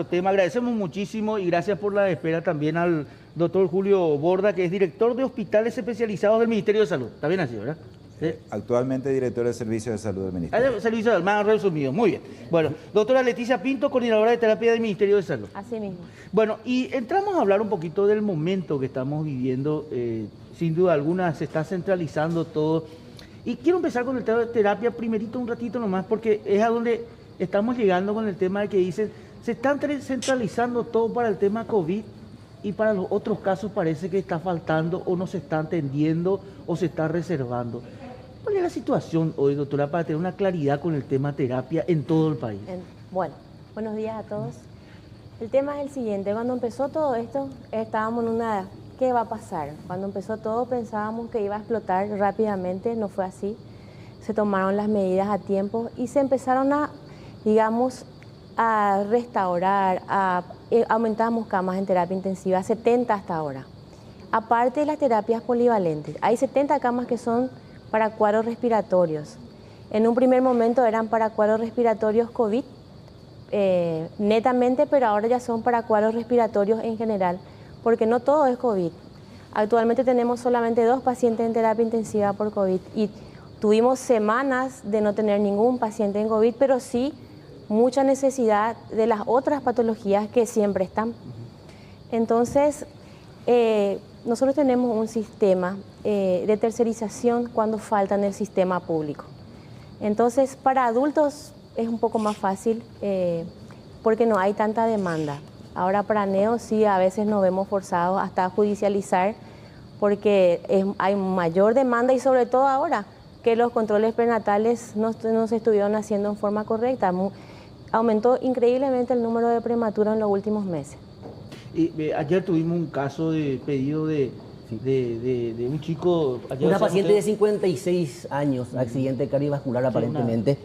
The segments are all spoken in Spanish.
Tema. Agradecemos muchísimo y gracias por la espera también al doctor Julio Borda, que es director de hospitales especializados del Ministerio de Salud. Está bien así, ¿verdad? ¿Sí? Actualmente director de Servicio de Salud del Ministerio. Servicio de Salud, más resumido. Muy bien. Bueno, doctora Leticia Pinto, coordinadora de terapia del Ministerio de Salud. Así mismo. Bueno, y entramos a hablar un poquito del momento que estamos viviendo. Sin duda alguna se está centralizando todo. Y quiero empezar con el tema de terapia primerito un ratito nomás, porque es a donde estamos llegando con el tema de que dicen, se están centralizando todo para el tema COVID y para los otros casos parece que está faltando o no se está atendiendo o se está reservando. ¿Cuál es la situación hoy, doctora, para tener una claridad con el tema terapia en todo el país? Bueno, buenos días a todos. El tema es el siguiente, cuando empezó todo esto estábamos en una... ¿Qué va a pasar? Cuando empezó todo pensábamos que iba a explotar rápidamente, no fue así. Se tomaron las medidas a tiempo y se empezaron a, digamos, a restaurar, aumentamos camas en terapia intensiva, 70 hasta ahora. Aparte de las terapias polivalentes, hay 70 camas que son para cuadros respiratorios. En un primer momento eran para cuadros respiratorios COVID, netamente, pero ahora ya son para cuadros respiratorios en general, porque no todo es COVID. Actualmente tenemos solamente 2 pacientes en terapia intensiva por COVID y tuvimos semanas de no tener ningún paciente en COVID, pero sí mucha necesidad de las otras patologías que siempre están. Entonces, nosotros tenemos un sistema de tercerización cuando falta en el sistema público. Entonces, para adultos es un poco más fácil porque no hay tanta demanda. Ahora para neos sí, a veces nos vemos forzados hasta a judicializar porque hay mayor demanda y sobre todo ahora que los controles prenatales no se estuvieron haciendo en forma correcta. Aumentó increíblemente el número de prematuros en los últimos meses. Y ayer tuvimos un caso de pedido de un chico... Una paciente de 56 años, accidente cardiovascular aparentemente.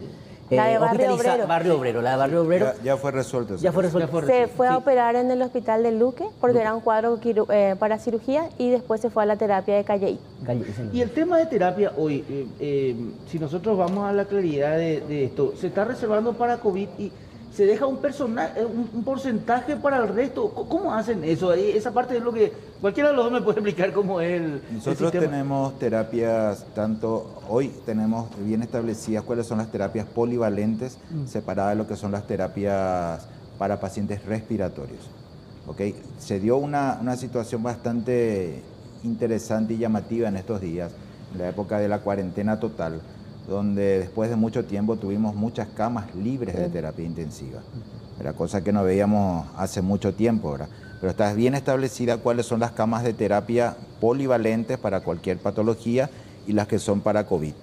La de Barrio Obrero. La de Barrio Obrero. Ya fue resuelto. Ya fue resuelto. Se fue a operar en el hospital de Luque porque era un cuadro para cirugía y después se fue a la terapia de Calley. Y el tema de terapia hoy, si nosotros vamos a la claridad de esto, se está reservando para COVID y se deja un porcentaje para el resto. ¿Cómo hacen eso? Esa parte es lo que cualquiera de los dos me puede explicar cómo es Nosotros tenemos terapias, hoy tenemos bien establecidas cuáles son las terapias polivalentes, separadas de lo que son las terapias para pacientes respiratorios. ¿Okay? Se dio una situación bastante interesante y llamativa en estos días, en la época de la cuarentena total, donde después de mucho tiempo tuvimos muchas camas libres de terapia intensiva. Era cosa que no veíamos hace mucho tiempo, ¿verdad? Pero está bien establecida cuáles son las camas de terapia polivalentes para cualquier patología y las que son para COVID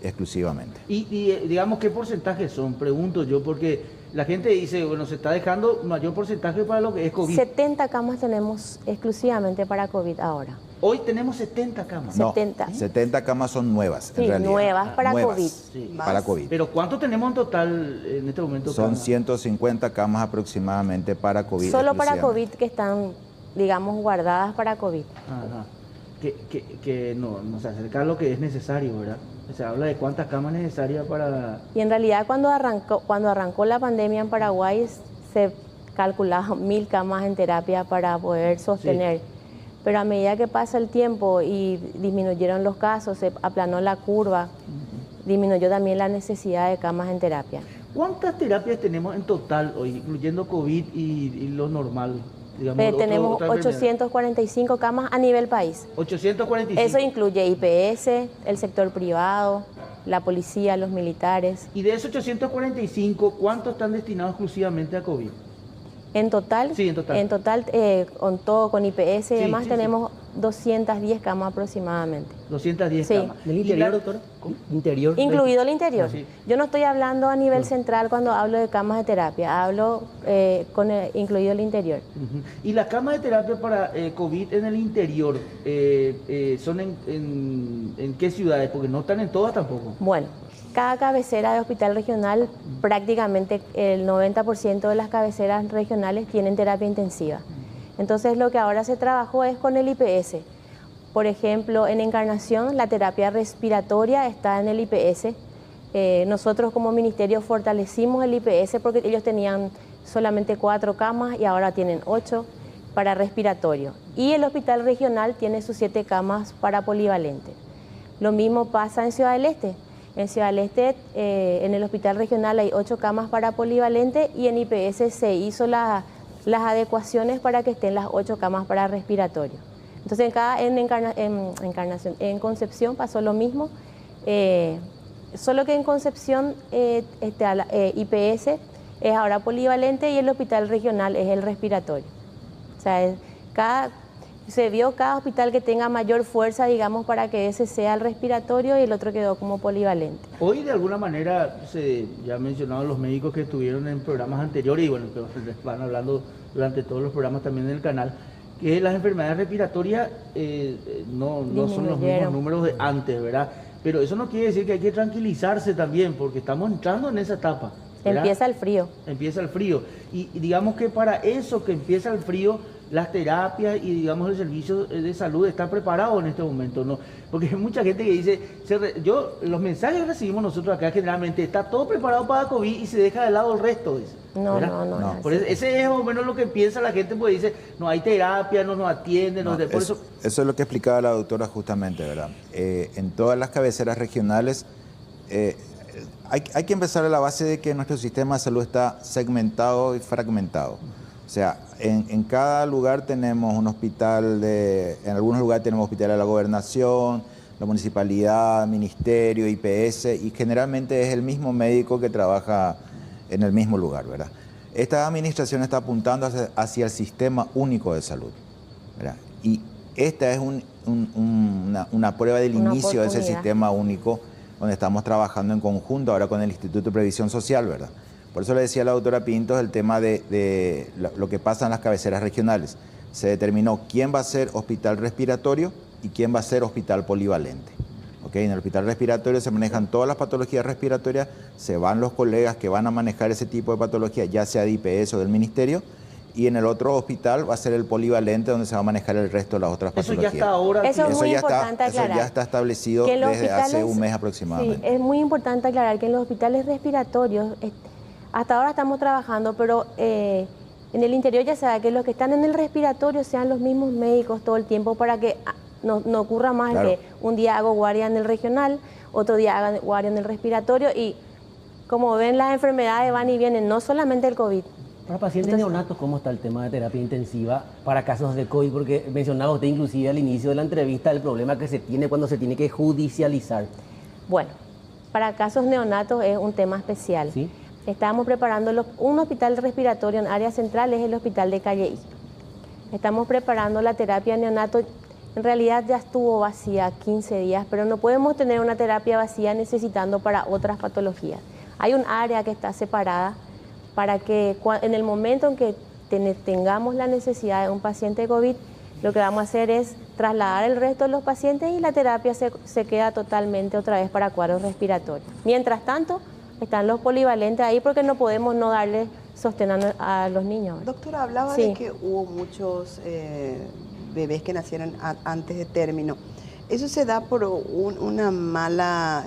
exclusivamente. Y digamos, ¿qué porcentaje son? Pregunto yo, porque la gente dice, bueno, se está dejando mayor porcentaje para lo que es COVID. 70 camas tenemos exclusivamente para COVID ahora. Hoy tenemos 70 camas. No, 70 camas son nuevas, sí, en realidad. Nuevas para COVID. Sí. Para COVID. Pero ¿cuánto tenemos en total en este momento? Son 150 camas aproximadamente para COVID. Solo para COVID que están, digamos, guardadas para COVID. Ajá. Que no se acerca a lo que es necesario, ¿verdad? Se habla de cuántas camas necesarias para... Y en realidad cuando arrancó la pandemia en Paraguay se calculaban 1000 camas en terapia para poder sostener. Sí. Pero a medida que pasa el tiempo y disminuyeron los casos, se aplanó la curva, disminuyó también la necesidad de camas en terapia. ¿Cuántas terapias tenemos en total hoy, incluyendo COVID y lo normal? Digamos, tenemos 845 camas a nivel país. 845. Eso incluye IPS, el sector privado, la policía, los militares. Y de esos 845, ¿cuántos están destinados exclusivamente a COVID? En total, sí, en total. En total, con todo, con IPS y demás, tenemos 210 camas aproximadamente. 210 camas. ¿Del interior, doctora? ¿Interior? Incluido el interior. Sí. Yo no estoy hablando a nivel central cuando hablo de camas de terapia, hablo incluido el interior. ¿Y las camas de terapia para COVID en el interior son en qué ciudades? Porque no están en todas tampoco. Bueno, cada cabecera de hospital regional, prácticamente el 90% de las cabeceras regionales tienen terapia intensiva. Entonces lo que ahora se trabajó es con el IPS. Por ejemplo, en Encarnación la terapia respiratoria está en el IPS. Nosotros como ministerio fortalecimos el IPS porque ellos tenían solamente 4 camas y ahora tienen 8 para respiratorio. Y el hospital regional tiene sus 7 camas para polivalente. Lo mismo pasa en Ciudad del Este. En Ciudad del Este, en el hospital regional hay 8 camas para polivalente y en IPS se hizo las adecuaciones para que estén las 8 camas para respiratorio. Entonces en Concepción pasó lo mismo, solo que en Concepción IPS es ahora polivalente y el hospital regional es el respiratorio. O sea, se vio cada hospital que tenga mayor fuerza, digamos, para que ese sea el respiratorio y el otro quedó como polivalente. Hoy de alguna manera, ya han mencionado los médicos que estuvieron en programas anteriores y bueno, que van hablando durante todos los programas también en el canal, que las enfermedades respiratorias no son los mismos números de antes, ¿verdad? Pero eso no quiere decir que hay que tranquilizarse también, porque estamos entrando en esa etapa, ¿verdad? Empieza el frío. Empieza el frío. Y digamos que para eso que empieza el frío, las terapias y digamos el servicio de salud está preparado en este momento, ¿no? Porque hay mucha gente que dice, los mensajes que recibimos nosotros acá generalmente está todo preparado para COVID y se deja de lado el resto, dice. No. Por eso, ese es más o menos lo que piensa la gente, pues dice, no hay terapia, no nos atienden, por eso... Eso es lo que explicaba la doctora justamente, ¿verdad? En todas las cabeceras regionales hay que empezar a la base de que nuestro sistema de salud está segmentado y fragmentado. O sea, en cada lugar tenemos un hospital, en algunos lugares tenemos hospital de la gobernación, la municipalidad, ministerio, IPS, y generalmente es el mismo médico que trabaja en el mismo lugar, ¿verdad? Esta administración está apuntando hacia el sistema único de salud, ¿verdad? Y esta es una prueba del inicio de ese sistema único, donde estamos trabajando en conjunto ahora con el Instituto de Previsión Social, ¿verdad? Por eso le decía a la doctora Pintos el tema de lo que pasa en las cabeceras regionales. Se determinó quién va a ser hospital respiratorio y quién va a ser hospital polivalente. ¿Okay? En el hospital respiratorio se manejan todas las patologías respiratorias, se van los colegas que van a manejar ese tipo de patología, ya sea de IPS o del ministerio, y en el otro hospital va a ser el polivalente donde se va a manejar el resto de las otras patologías. Eso ya está ahora. Eso es muy importante aclarar. Eso ya está establecido desde hace un mes aproximadamente. Sí, es muy importante aclarar que en los hospitales respiratorios, hasta ahora estamos trabajando, pero en el interior ya se sabe que los que están en el respiratorio sean los mismos médicos todo el tiempo para que no ocurra más que un día hago guardia en el regional, otro día hago guardia en el respiratorio y como ven las enfermedades van y vienen, no solamente el COVID. Para pacientes neonatos, ¿cómo está el tema de terapia intensiva para casos de COVID? Porque mencionaba usted inclusive al inicio de la entrevista el problema que se tiene cuando se tiene que judicializar. Bueno, para casos neonatos es un tema especial. ¿Sí? Estamos preparando un hospital respiratorio en área central, es el hospital de Calle I. Estamos preparando la terapia neonato, en realidad ya estuvo vacía 15 días, pero no podemos tener una terapia vacía necesitando para otras patologías. Hay un área que está separada para que en el momento en que tengamos la necesidad de un paciente COVID, lo que vamos a hacer es trasladar el resto de los pacientes y la terapia se queda totalmente otra vez para cuadros respiratorios. Mientras tanto, están los polivalentes ahí porque no podemos no darle sostén a los niños. Doctora, hablaba de que hubo muchos bebés que nacieron antes de término. Eso se da por una mala...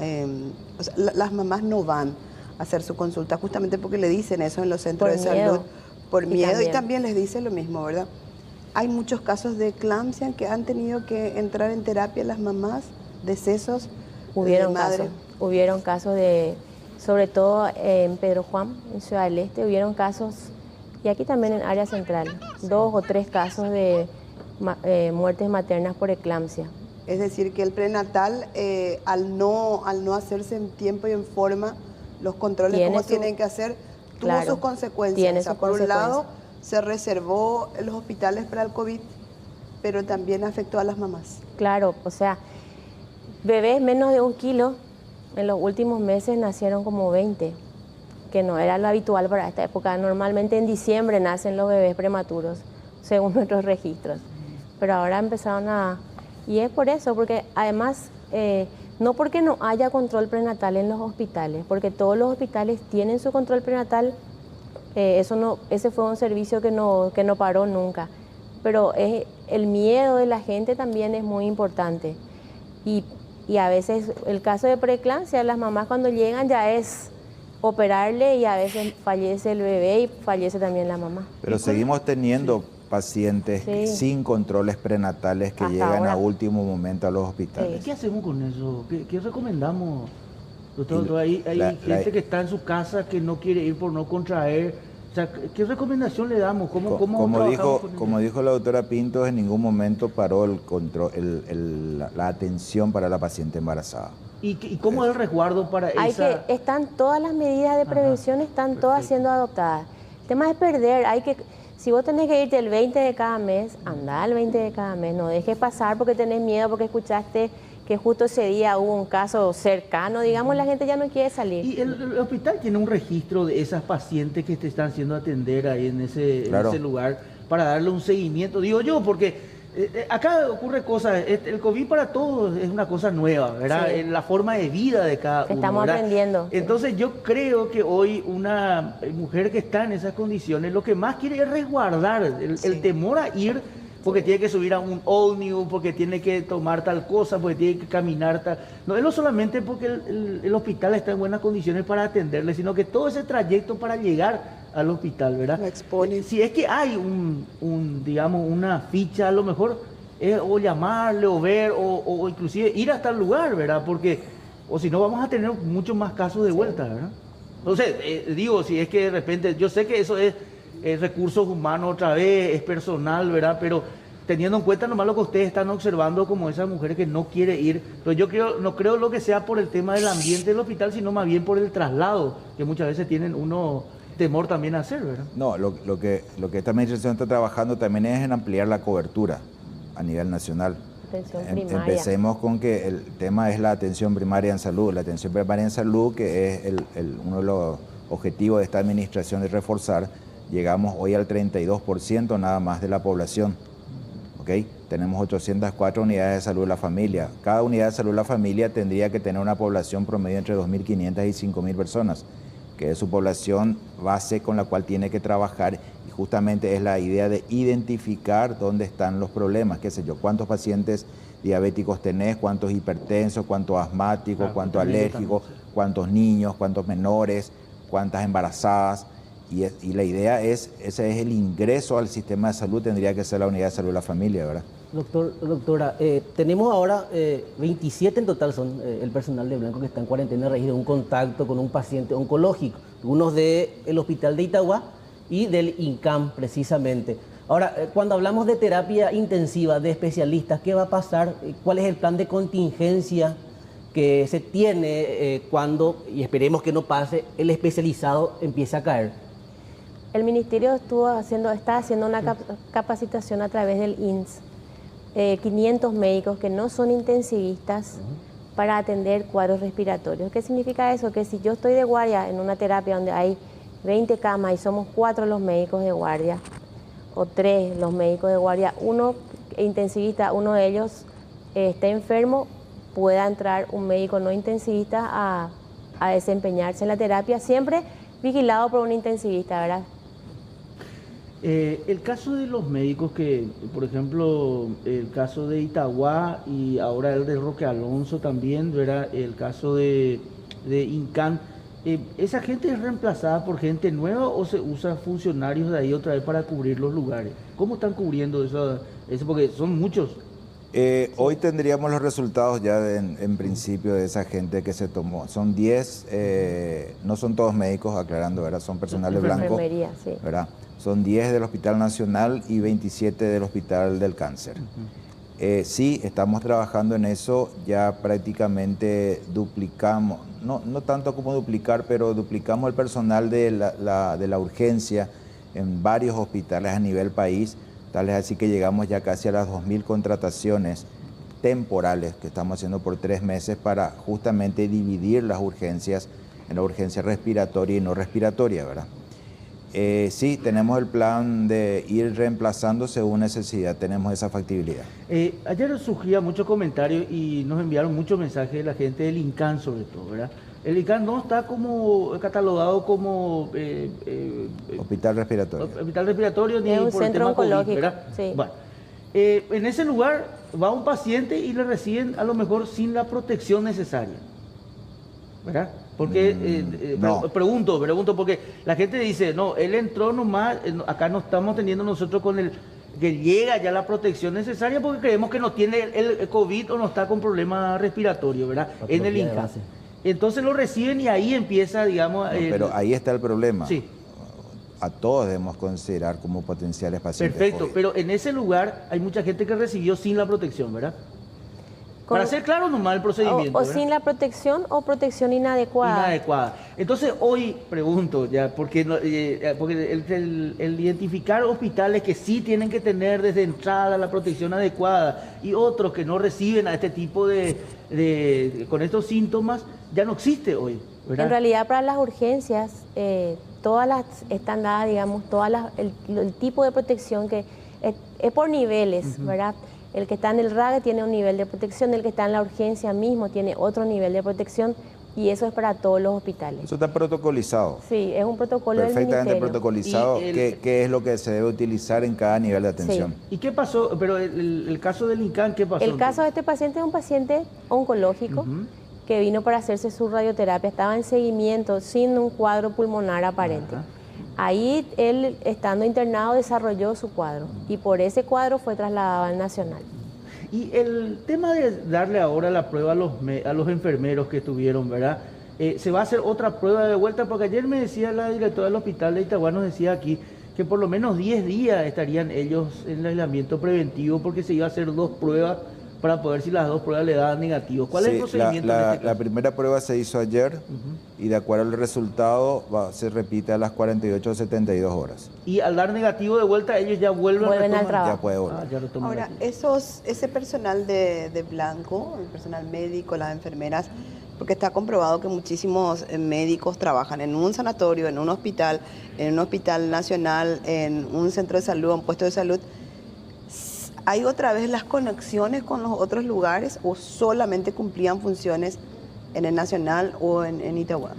o sea, las mamás no van a hacer su consulta justamente porque le dicen eso en los centros de salud por miedo y también les dicen lo mismo, ¿verdad? Hay muchos casos de eclampsia que han tenido que entrar en terapia las mamás, decesos de madre. Hubieron casos de, sobre todo en Pedro Juan, en Ciudad del Este, hubieron casos, y aquí también en área central, 2 o 3 casos de muertes maternas por eclampsia. Es decir, que el prenatal, al no hacerse en tiempo y en forma los controles como tienen que hacer, tuvo sus consecuencias. Por un lado, se reservó los hospitales para el COVID, pero también afectó a las mamás. Claro, o sea, bebés menos de 1 kilo, en los últimos meses nacieron como 20, que no era lo habitual para esta época. Normalmente en diciembre nacen los bebés prematuros, según nuestros registros. Pero ahora empezaron y es por eso, porque además, no porque no haya control prenatal en los hospitales, porque todos los hospitales tienen su control prenatal, ese fue un servicio que no paró nunca. Pero el miedo de la gente también es muy importante. Y a veces el caso de preeclampsia, las mamás cuando llegan ya es operarle y a veces fallece el bebé y fallece también la mamá. Pero seguimos teniendo pacientes Sí. sin controles prenatales que Hasta llegan ahora. a último momento a los ¿Y hospitales. qué hacemos con eso? ¿Qué recomendamos? Doctor, Y doctor, hay la- gente la- que está en su casa que no quiere ir por no contraer. O sea, ¿qué recomendación le damos? ¿Cómo Como trabajamos dijo, con como ello? dijo la doctora Pintos, en ningún momento paró el control, la atención para la paciente embarazada. ¿Y cómo es el resguardo para Hay esa? que, están todas las medidas de prevención, están todas perfecto. siendo adoptadas. El tema es perder, si vos tenés que irte el 20 de cada mes, anda el 20 de cada mes, no dejes pasar porque tenés miedo, porque escuchaste que justo ese día hubo un caso cercano, digamos, la gente ya no quiere salir. ¿Y el hospital tiene un registro de esas pacientes que te están haciendo atender ahí en Claro. ese lugar para darle un seguimiento? Digo yo, porque acá ocurre cosas, el COVID para todos es una cosa nueva, ¿verdad? Sí. En la forma de vida de cada uno. Estamos ¿verdad? aprendiendo, sí. Entonces yo creo que hoy una mujer que está en esas condiciones lo que más quiere es resguardar el temor a ir, porque tiene que subir a un ómnibus, porque tiene que tomar tal cosa, porque tiene que caminar tal. No es solamente porque el hospital está en buenas condiciones para atenderle, sino que todo ese trayecto para llegar al hospital, ¿verdad? Lo expone. Si es que hay digamos, una ficha, a lo mejor o llamarle o ver o inclusive ir hasta el lugar, ¿verdad? Porque, o si no, vamos a tener muchos más casos de vuelta, ¿verdad? Entonces, digo, si es que de repente, yo sé que eso es recursos humanos otra vez, es personal, ¿verdad? Pero teniendo en cuenta nomás lo que ustedes están observando como esa mujer que no quiere ir, pero yo creo, no creo lo que sea por el tema del ambiente del hospital, sino más bien por el traslado, que muchas veces tienen uno temor también a hacer, ¿verdad? No, lo que esta administración está trabajando también es en ampliar la cobertura a nivel nacional. Atención primaria. Empecemos con que el tema es la atención primaria en salud. La atención primaria en salud, que es uno de los objetivos de esta administración, es reforzar. Llegamos hoy al 32% nada más de la población. ¿Ok? Tenemos 804 unidades de salud de la familia. Cada unidad de salud de la familia tendría que tener una población promedio entre 2.500 y 5.000 personas, que es su población base con la cual tiene que trabajar, y justamente es la idea de identificar dónde están los problemas, qué sé yo, cuántos pacientes diabéticos tenés, cuántos hipertensos, cuántos asmáticos, Claro, cuántos también, alérgicos, también, sí. cuántos niños, cuántos menores, cuántas embarazadas, y la idea ese es el ingreso al sistema de salud, tendría que ser la unidad de salud de la familia, ¿verdad? Doctora, tenemos ahora 27 en total son el personal de Blanco que está en cuarentena a raíz de un contacto con un paciente oncológico, unos del hospital de Itagua y del INCAM precisamente. Ahora, cuando hablamos de terapia intensiva, de especialistas, ¿qué va a pasar? ¿Cuál es el plan de contingencia que se tiene cuando, y esperemos que no pase, el especializado empiece a caer? El ministerio está haciendo una capacitación a través del INS. 500 médicos que no son intensivistas para atender cuadros respiratorios. ¿Qué significa eso? Que si yo estoy de guardia en una terapia donde hay 20 camas y somos 4 los médicos de guardia, o 3 los médicos de guardia, uno intensivista, uno de ellos esté enfermo, pueda entrar un médico no intensivista a desempeñarse en la terapia, siempre vigilado por un intensivista, ¿verdad? El caso de los médicos que, por ejemplo, el caso de Itagua y ahora el de Roque Alonso también, ¿verdad? El caso de INCAN, ¿esa gente es reemplazada por gente nueva o se usa funcionarios de ahí otra vez para cubrir los lugares? ¿Cómo están cubriendo eso? Porque son muchos. Hoy tendríamos los resultados ya en principio de esa gente que se tomó. Son 10, no son todos médicos, aclarando, ¿verdad? Son personal de Blanco, Enfermería, sí. ¿verdad? Son 10 del Hospital Nacional y 27 del Hospital del Cáncer. Sí, estamos trabajando en eso, ya prácticamente duplicamos, no tanto como duplicar, pero duplicamos el personal de la urgencia en varios hospitales a nivel país. Tal es así que llegamos ya casi a las 2.000 contrataciones temporales que estamos haciendo por 3 meses para justamente dividir las urgencias en la urgencia respiratoria y no respiratoria, ¿verdad? Sí, tenemos el plan de ir reemplazando según necesidad, tenemos esa factibilidad. Ayer surgía muchos comentarios y nos enviaron muchos mensajes de la gente del INCAN sobre todo, ¿verdad? El INCAN no está como catalogado como Hospital respiratorio. hospital respiratorio ni Es un por el centro tema COVID, oncológico, ¿verdad? sí. Bueno, en ese lugar va un paciente y le reciben a lo mejor sin la protección necesaria, ¿verdad? Porque, no. pregunto, porque la gente dice, no, él entró nomás, acá no estamos teniendo nosotros con el que llega ya la protección necesaria porque creemos que no tiene el COVID o no está con problemas respiratorios, ¿verdad? En el Patología de INCAN. base. Entonces lo reciben y ahí empieza, digamos... No, pero ahí está el problema. Sí. A todos debemos considerar como potenciales pacientes Perfecto, COVID. pero en ese lugar hay mucha gente que recibió sin la protección, ¿verdad? Con- Para ser claro nomás el procedimiento. O ¿verdad? sin la protección o protección inadecuada. Inadecuada. Entonces hoy pregunto ya, porque, porque el identificar hospitales que sí tienen que tener desde entrada la protección adecuada y otros que no reciben a este tipo con estos síntomas, ya no existe hoy, ¿verdad? En realidad, para las urgencias, todas las están dadas, digamos, el tipo de protección que es por niveles, ¿verdad? El que está en el RAGE tiene un nivel de protección, el que está en la urgencia mismo tiene otro nivel de protección y eso es para todos los hospitales. Eso está protocolizado. Sí, es un protocolo del Perfectamente ministerio. protocolizado. Y el- ¿Qué es lo que se debe utilizar en cada nivel de atención? ¿Y qué pasó? Pero el caso del INCAN, ¿qué pasó? El caso de este paciente es un paciente oncológico que vino para hacerse su radioterapia, estaba en seguimiento sin un cuadro pulmonar aparente. Ajá. Ahí él, estando internado, desarrolló su cuadro y por ese cuadro fue trasladado al Nacional. Y el tema de darle ahora la prueba a los enfermeros que estuvieron, ¿verdad? Se va a hacer otra prueba de vuelta, porque ayer me decía la directora del hospital de Itagüá, nos decía aquí que por lo menos 10 días estarían ellos en el aislamiento preventivo porque se iba a hacer 2 pruebas para poder si las 2 pruebas le daban negativos. ¿Cuál es el Sí, procedimiento en este la caso? primera prueba se hizo ayer y de acuerdo al resultado se repite a las 48 o 72 horas. Y al dar negativo de vuelta, ellos ya Vuelven al retoman. trabajo. Ya puede volver. Ah, ya retoman Ahora, aquí. ese personal de blanco, el personal médico, las enfermeras, porque está comprobado que muchísimos médicos trabajan en un sanatorio, en un hospital nacional, en un centro de salud, un puesto de salud. ¿Hay otra vez las conexiones con los otros lugares o solamente cumplían funciones en el Nacional o en Itagüá?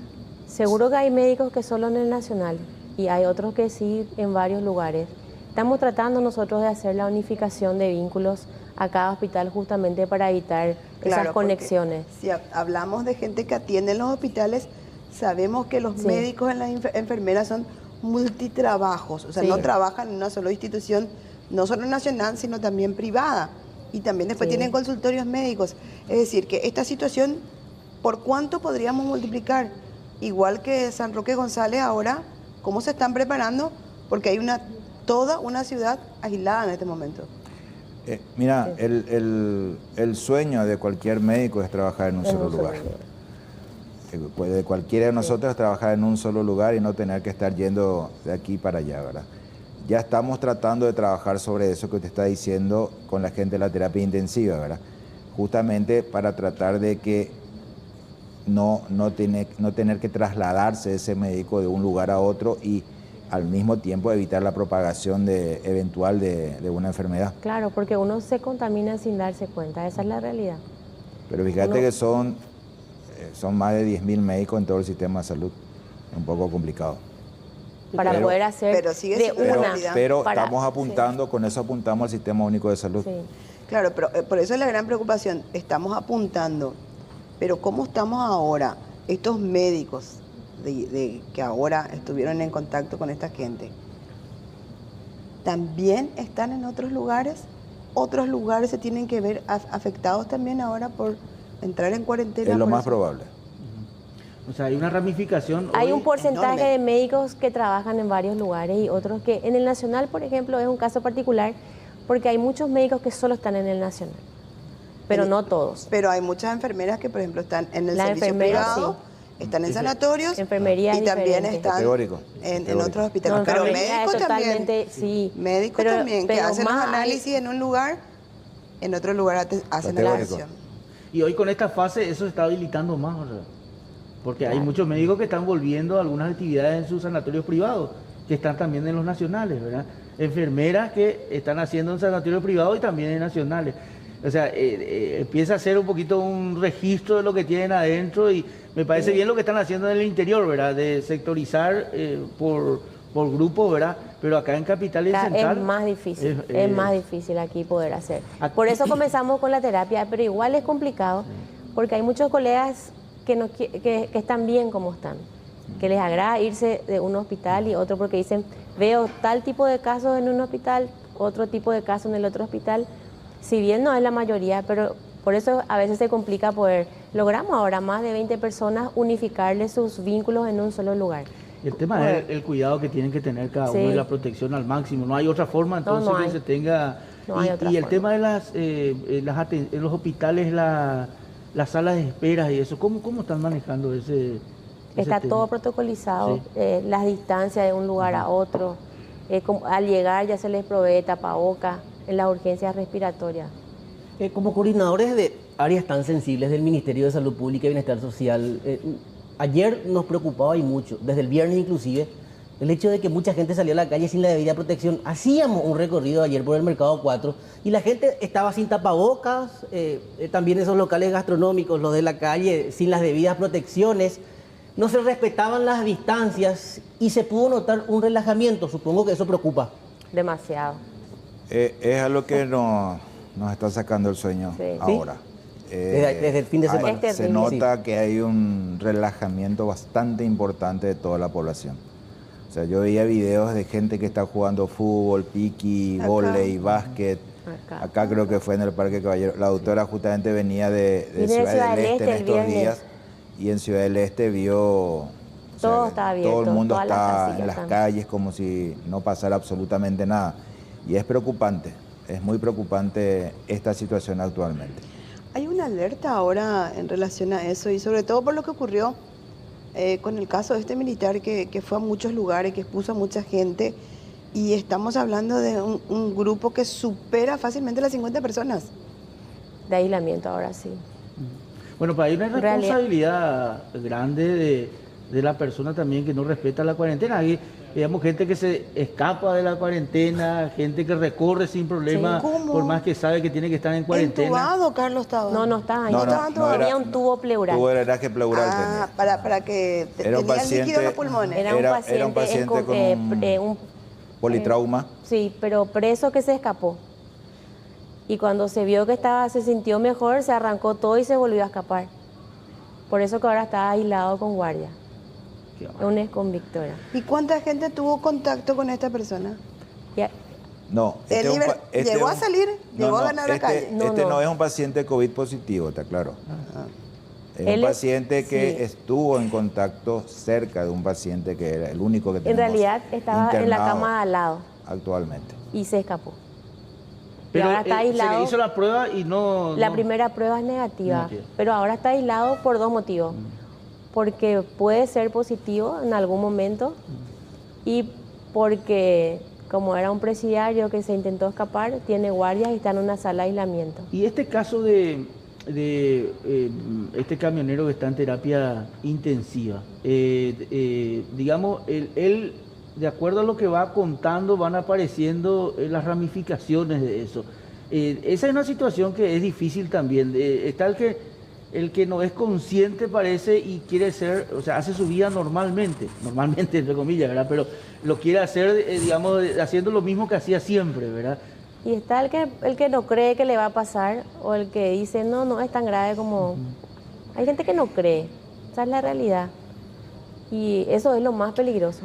Seguro que hay médicos que solo en el Nacional y hay otros que sí en varios lugares. Estamos tratando nosotros de hacer la unificación de vínculos a cada hospital justamente para evitar Claro, esas porque conexiones. Si hablamos de gente que atiende en los hospitales, sabemos que los Sí. médicos y las enfermeras son multitrabajos, o sea, Sí. no trabajan en una sola institución, no solo nacional, sino también privada. Y también después Sí. tienen consultorios médicos. Es decir, que esta situación, ¿por cuánto podríamos multiplicar? Igual que San Roque González ahora, ¿cómo se están preparando? Porque hay toda una ciudad aislada en este momento. Mira, el sueño de cualquier médico es trabajar en un solo lugar. De cualquiera de nosotros es trabajar en un solo lugar y no tener que estar yendo de aquí para allá, ¿verdad? Ya estamos tratando de trabajar sobre eso que usted está diciendo con la gente de la terapia intensiva, ¿verdad? Justamente para tratar de que no tener que trasladarse ese médico de un lugar a otro y al mismo tiempo evitar la propagación eventual de una enfermedad. Claro, porque uno se contamina sin darse cuenta, esa es la realidad. Pero fíjate que son más de 10.000 médicos en todo el sistema de salud. Es un poco complicado. Para Pero- poder hacer pero sigue de siendo Pero, una. realidad. pero para- estamos apuntando, con eso apuntamos al Sistema Único de Salud. Sí. Claro, pero por eso es la gran preocupación. Estamos apuntando, pero ¿cómo estamos ahora? Estos médicos que ahora estuvieron en contacto con esta gente, ¿también están en otros lugares? ¿Otros lugares se tienen que ver afectados también ahora por entrar en cuarentena? Es lo por más eso? probable. O sea, hay una ramificación. Hay hoy un porcentaje enorme. de médicos que trabajan en varios lugares y otros que en el Nacional, por ejemplo, es un caso particular porque hay muchos médicos que solo están en el Nacional, pero no todos. Pero hay muchas enfermeras que, por ejemplo, están en el Las servicio enfermeras, privado, están en sanatorios Enfermería y es también diferente. están Categórico, en categórico. otros hospitales. No, pero enfermería médicos es también. totalmente, sí. Médicos Pero- también, que pero hacen los más hay- análisis en un lugar, en otro lugar hacen la Categórico. atención. Y hoy con esta fase eso se está habilitando más, o sea, porque hay Claro. muchos médicos que están volviendo a algunas actividades en sus sanatorios privados, que están también en los nacionales, ¿verdad? Enfermeras que están haciendo en sanatorios privados y también en nacionales. O sea, empieza a ser un poquito un registro de lo que tienen adentro y me parece bien lo que están haciendo en el interior, ¿verdad? De sectorizar por grupos, ¿verdad? Pero acá en Capital y en Central... Es más difícil, es- es más difícil aquí poder hacer. Aquí- Por eso comenzamos con la terapia, pero igual es complicado, porque hay muchos colegas que, que están bien como están, que les agrada irse de un hospital y otro porque dicen, veo tal tipo de casos en un hospital, otro tipo de casos en el otro hospital, si bien no es la mayoría, pero por eso a veces se complica poder, logramos ahora más de 20 personas unificarle sus vínculos en un solo lugar. Y el tema es el cuidado que tienen que tener cada uno y la protección al máximo. No hay otra forma entonces que se tenga... y el tema de los hospitales, las salas de espera y eso, ¿cómo están manejando ese Está tema? todo protocolizado, las distancias de un lugar a otro. Al llegar ya se les provee tapabocas en las urgencias respiratorias. Como coordinadores de áreas tan sensibles del Ministerio de Salud Pública y Bienestar Social, ayer nos preocupaba y mucho, desde el viernes inclusive, el hecho de que mucha gente salió a la calle sin la debida protección. Hacíamos un recorrido ayer por el Mercado 4 y la gente estaba sin tapabocas, también esos locales gastronómicos, los de la calle, sin las debidas protecciones. No se respetaban las distancias y se pudo notar un relajamiento. Supongo que eso preocupa. Demasiado. Es algo que nos está sacando el sueño ahora. Desde el fin de semana. Se nota que hay un relajamiento bastante importante de toda la población. O sea, yo veía videos de gente que está jugando fútbol, piqui, vóley, básquet. Acá creo que fue en el Parque Caballero. La doctora justamente venía de Ciudad del Este en estos días. Y en Ciudad del Este vio... Todo está abierto. Todo el mundo está en las calles como si no pasara absolutamente nada. Y es preocupante. Es muy preocupante esta situación actualmente. Hay una alerta ahora en relación a eso y sobre todo por lo que ocurrió con el caso de este militar que fue a muchos lugares, que expuso a mucha gente y estamos hablando de un grupo que supera fácilmente las 50 personas. De aislamiento ahora sí. Bueno, pero hay una responsabilidad grande de la persona también que no respeta la cuarentena. Hay, digamos, gente que se escapa de la cuarentena, gente que recorre sin problema, por más que sabe que tiene que estar en cuarentena. ¿Entubado, Carlos, estaba? No estaba. Tenía un tubo pleural. Tubo de drenaje pleural tenía. Para que Era un tenía líquido en los paciente, pulmones. era un paciente con un politrauma. Sí, pero preso que se escapó. Y cuando se vio que se sintió mejor, se arrancó todo y se volvió a escapar. Por eso que ahora está aislado con guardia. Un exconvictora. ¿Y cuánta gente tuvo contacto con esta persona? No. ¿Llegó a salir? ¿Llegó a ganar la calle? No es un paciente COVID positivo, está claro. Es un paciente que estuvo en contacto cerca de un paciente que era el único que tenemos. En realidad estaba en la cama de al lado. Actualmente. Y se escapó. Pero ahora está aislado. Se le hizo la prueba y no... La primera prueba es negativa, pero ahora está aislado por dos motivos. Porque puede ser positivo en algún momento y porque, como era un presidiario que se intentó escapar, tiene guardias y está en una sala de aislamiento. Y este caso de este camionero que está en terapia intensiva, digamos, él, de acuerdo a lo que va contando, van apareciendo las ramificaciones de eso. Esa es una situación que es difícil también. Está el que no es consciente, parece, y quiere ser, o sea, hace su vida normalmente, entre comillas, ¿verdad? Pero lo quiere hacer, digamos, haciendo lo mismo que hacía siempre, ¿verdad? Y está el que no cree que le va a pasar, o el que dice, no es tan grave como... Hay gente que no cree, esa es la realidad. Y eso es lo más peligroso.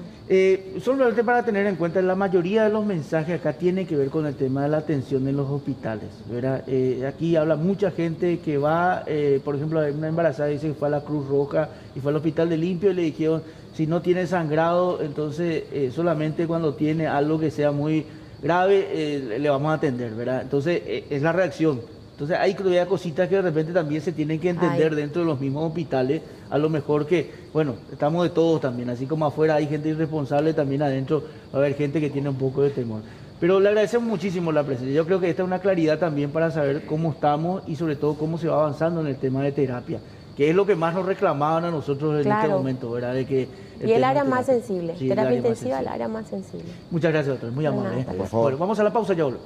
Solamente para tener en cuenta, la mayoría de los mensajes acá tienen que ver con el tema de la atención en los hospitales, ¿verdad? Aquí habla mucha gente que va, por ejemplo, una embarazada dice que fue a la Cruz Roja y fue al hospital de Limpio y le dijeron, si no tiene sangrado, entonces solamente cuando tiene algo que sea muy grave le vamos a atender, ¿verdad? Entonces es la reacción. Entonces hay cositas que de repente también se tienen que entender dentro de los mismos hospitales. A lo mejor que, bueno, estamos de todos también, así como afuera hay gente irresponsable, también adentro va a haber gente que tiene un poco de temor. Pero le agradecemos muchísimo la presencia. Yo creo que esta es una claridad también para saber cómo estamos y sobre todo cómo se va avanzando en el tema de terapia, que es lo que más nos reclamaban a nosotros en este momento, ¿verdad? De que y el área más sensible, terapia intensiva, el área más sensible. Muchas gracias, doctor, muy amable. Por favor. Bueno, vamos a la pausa, ya volvemos.